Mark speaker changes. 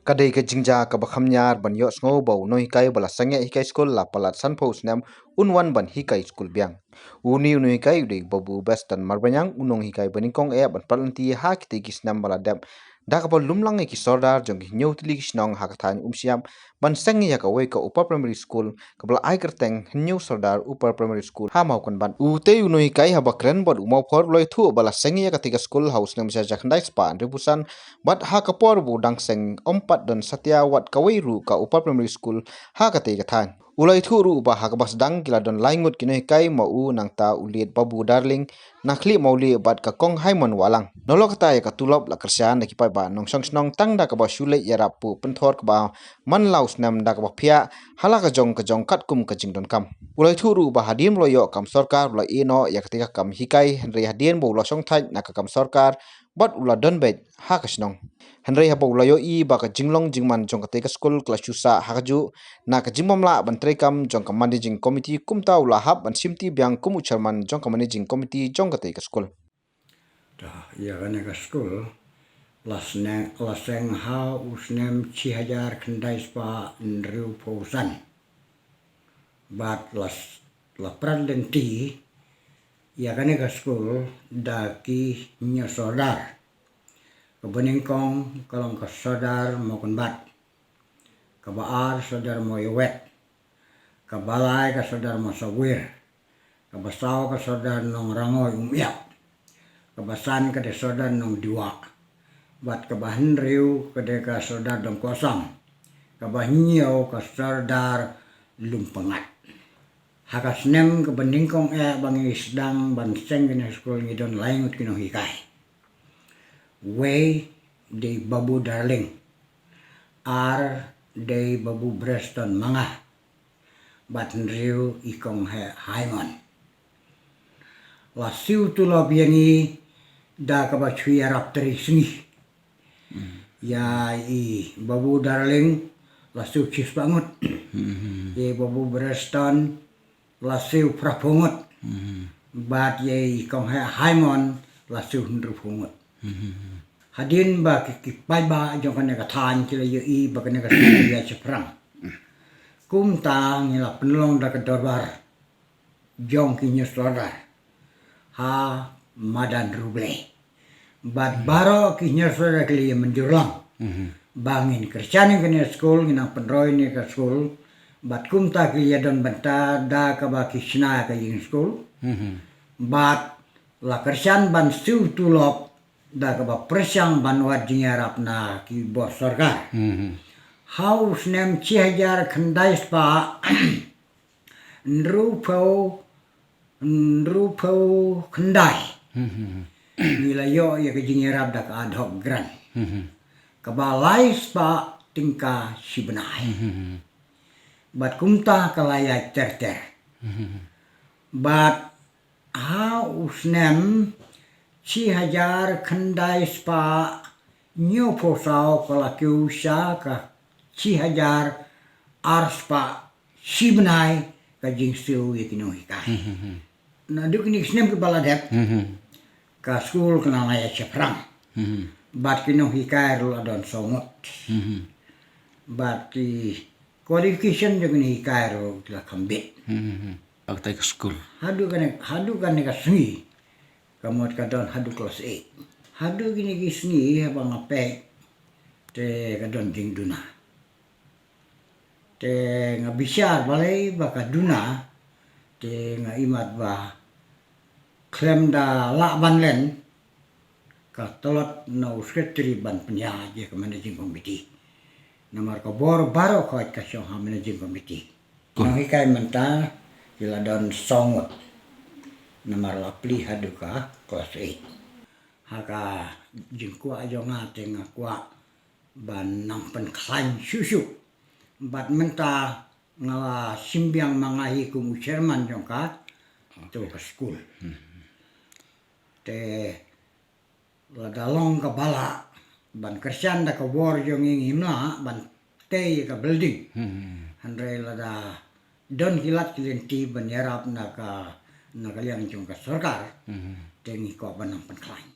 Speaker 1: Kadai ke jingja ka bakham nyar ban yo sngo bau no hikai bala sangya hikai school la palat san phos nam unwan ban hikai school biang uni unu hikai de babu bestan marbanyang unong hikai banikong e ban palanti ha kiti kisnam bala dam dak ba lumlang e ki sordar jong ki nyotli kisnong ha kathan umsiam ban sangya ka we ka upper primary school ka bala ai kerteng new sordar upper primary school ha mau kon ban u te unu hikai ha bakren bod umau phor loi thu bala sangya ka tika school house nam sa jakhandai spa rebusan bat ha kapor bu dang seng ompat dan satya wat kawairu ka upper primary school ha ka te ka than ulai thuru ba ha ka bas dang kila don laingut kinai kai ma u nang ta uliet babu darling nakhli mauli bat ka kong haimon walang nolok ta ka tulop la kersan na ki pai ba nong song snong tang da ka ba shule yarap pu penthor ka ba man laus nam da ka ba phia hala ka jong kat kum ka jingdon kam ulai thuru ba hadim lo yo kam sarkar la ino ya ka kam hikai henry hadien bo lo song thai na ka kam sarkar bat ula don bet ha ka snong Henry habo layo I baka jinglong jingman jong ka school kelas chusa hakaju na ka jingmom la ban kam jong ka managing committee kumta ula hab ban simti biang kumu chairman jong ka managing committee jong ka school.
Speaker 2: Dah, ya kan ka school laseng ha usnem cihajar kendai spa nriu pausan. Bat la pradenti ya kan ka school daki nyosodar. Kebeningkong kalau ke sodar mau bat, ke baar sodar mau yowet, ke balai ke sodar mau sawir, ke basau ke sodar nong rangoy umiak, ke basan ke de sodar nong diwak, bat ke bahan riu ke de ke sodar dong kosong, ke bahinyau ke sodar lumpengat. Hakas nem ke beningkong bangi sedang banseng kena sekolah ngidon laingut kino hikai. Way de babu darling ar de babu Preston mangah bat nriu ikong haimon la siu tu la biangi da ka ba chui arap teri sini ya I babu darling la siu chis bangut ye babu Preston la siu prapungut bat ye ikong haimon la siu ndrupungut Hadin ba kipai ba jong kan ka than kila yo I ba kan ka ya ceprang. Kum ta ngila penolong da ka dorbar jong ki nyosodar. Ha madan ruble. Bat baro ki nyosodar kili menjulang. Bangin kerjaan kan school ngina penroy ni ka school. Bat kum ta kili don banta da ka ba ki sina ka yin school. Bat la kerjaan ban siu tulop da ka ba presyang banwat jingarap na ki bos sarkar. Haus nem cihajar kendai spa nrupau kendai. Nila yo ya ka jingarap da ka ad hoc grant. Ka balai spa tingka sibenai. Bat kumta kalaya terter. Bat haus nem cihajar kendai spa nyopo sao kala kiusha ka cihajar arspa sibenai ka jingsiu ikino hikai. Na duk ni snem ke baladep ka school kena laya ceprang. Bat kino hikai rula don songot. Bat ki qualification juga ni hikai rula kambit.
Speaker 3: Aktai ke school.
Speaker 2: Hadu kan ka sengi. Kamot kadon hadu kelas 8. Hadu gini gisni abang apek te kadon ding duna. Te ngabisar balai baka duna te ngaimat ba klem da la ban len ka tolot na usketri ban penya je ka managing committee. Namar ka bor baro ka syo ha managing committee. Nang hikai menta ila don songot. Namar lapli haduka kelas 8. Haka jingkua jonga tenga kwa ban nampen klan susu. Bat menta ngala simbiang mangahi kumu chairman jongka tu ke school. Te la dalong ka bala ban kersan da ka war jongi ngimla ban te ka building. Handre la da don hilat kilenti ban yarap na ka nakaliang jong ka sarkar tengi ko banang penklain.